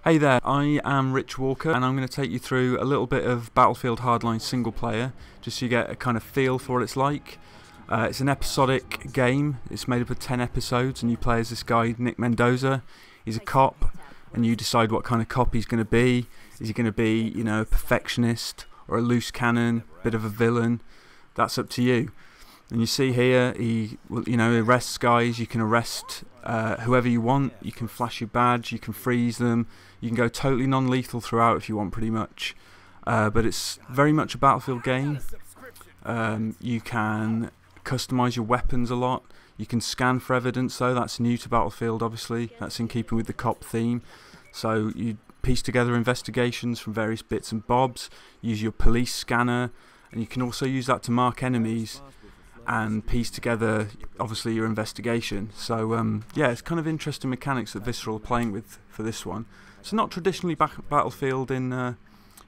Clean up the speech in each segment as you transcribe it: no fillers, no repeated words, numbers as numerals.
Hey there, I am Rich Walker and I'm going to take you through a little bit of Battlefield Hardline single player just so you get a kind of feel for what it's like. It's an episodic game. It's made up of 10 episodes and you play as this guy Nick Mendoza. He's a cop and you decide what kind of cop he's going to be. Is he going to be, you know, a perfectionist or a loose cannon, bit of a villain? That's up to you. And you see here, he arrests guys. You can arrest whoever you want. You can flash your badge. You can freeze them. You can go totally non-lethal throughout if you want, pretty much. But it's very much a Battlefield game. You can customize your weapons a lot. You can scan for evidence, though. That's new to Battlefield, obviously. That's in keeping with the cop theme. So you piece together investigations from various bits and bobs. Use your police scanner, and you can also use that to mark enemies and piece together, obviously, your investigation. So yeah, it's kind of interesting mechanics that Visceral are playing with for this one. So not traditionally Battlefield in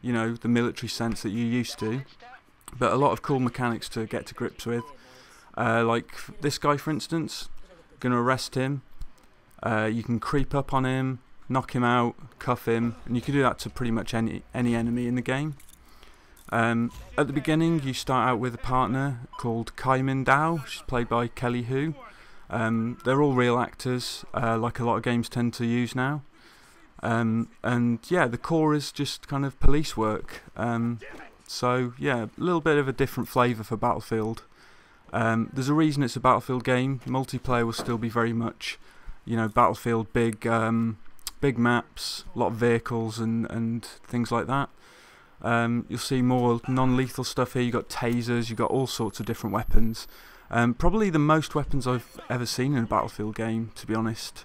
you know, the military sense that you're used to, but a lot of cool mechanics to get to grips with. Like this guy, for instance, gonna arrest him. You can creep up on him, knock him out, cuff him, and you can do that to pretty much any enemy in the game. At the beginning, you start out with a partner called Kaimin Dao. She's played by Kelly Hu. They're all real actors, like a lot of games tend to use now. And yeah, the core is just kind of police work. So yeah, a little bit of a different flavour for Battlefield. There's a reason it's a Battlefield game. Multiplayer will still be very much, you know, Battlefield, big maps, a lot of vehicles and things like that. You'll see more non-lethal stuff here. You've got tasers, you've got all sorts of different weapons. Probably the most weapons I've ever seen in a Battlefield game, to be honest.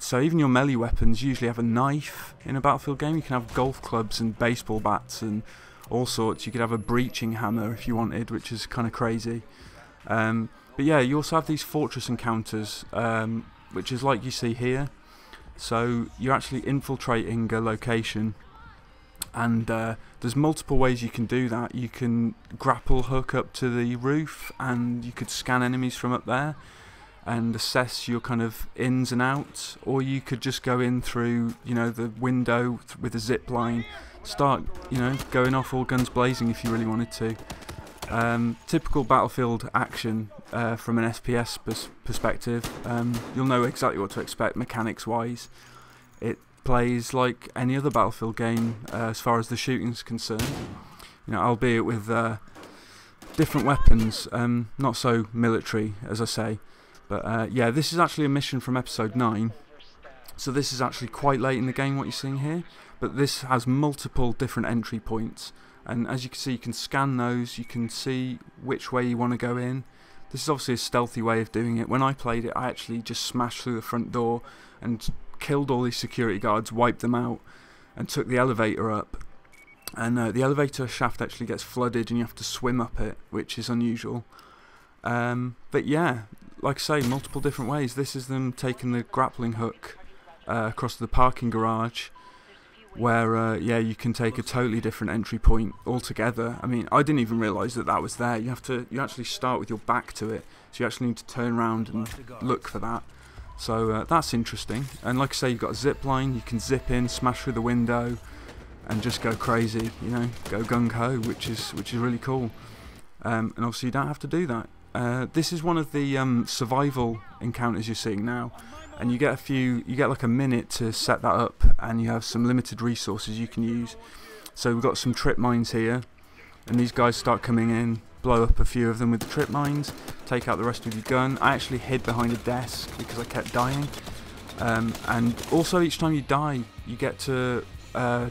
So even your melee weapons usually have a knife in a Battlefield game. You can have golf clubs and baseball bats and all sorts. You could have a breaching hammer if you wanted, which is kind of crazy. But yeah, you also have these fortress encounters, which is like you see here. So you're actually infiltrating a location. And there's multiple ways you can do that. You can grapple hook up to the roof and you could scan enemies from up there and assess your kind of ins and outs, or you could just go in through, you know, the window with a zip line, start, you know, going off all guns blazing if you really wanted to. Typical Battlefield action from an FPS perspective. You'll know exactly what to expect mechanics wise. It plays like any other Battlefield game as far as the shooting's concerned, you know, albeit with different weapons, not so military as I say, but yeah, this is actually a mission from episode 9, so this is actually quite late in the game what you're seeing here, but this has multiple different entry points, and as you can see, you can scan those, you can see which way you want to go in. This is obviously a stealthy way of doing it. When I played it, I actually just smashed through the front door and killed all these security guards, wiped them out, and took the elevator up. And the elevator shaft actually gets flooded and you have to swim up it, which is unusual. But yeah, like I say, multiple different ways. This is them taking the grappling hook across the parking garage, where yeah, you can take a totally different entry point altogether. I mean, I didn't even realise that that was there. You actually start with your back to it, so you actually need to turn around and look for that. So that's interesting. And like I say, you've got a zip line. You can zip in, smash through the window, and just go crazy. You know, go gung ho, which is really cool. And obviously, you don't have to do that. This is one of the survival encounters you're seeing now, and you get like a minute to set that up, and you have some limited resources you can use. So we've got some trip mines here, and these guys start coming in, blow up a few of them with the trip mines, take out the rest with your gun. I actually hid behind a desk because I kept dying, and also each time you die you get to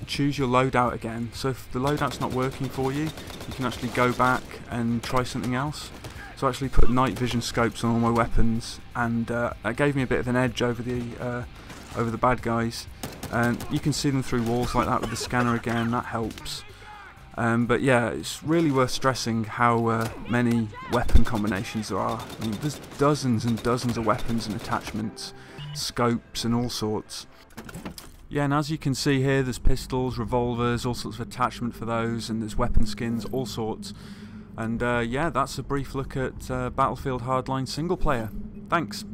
choose your loadout again. So if the loadout's not working for you, you can actually go back and try something else. So I actually put night vision scopes on all my weapons, and that gave me a bit of an edge over the bad guys. And you can see them through walls like that with the scanner again, that helps. But yeah, it's really worth stressing how many weapon combinations there are. I mean, there's dozens and dozens of weapons and attachments, scopes and all sorts. Yeah, and as you can see here, there's pistols, revolvers, all sorts of attachment for those, and there's weapon skins, all sorts. And yeah, that's a brief look at Battlefield Hardline single player. Thanks.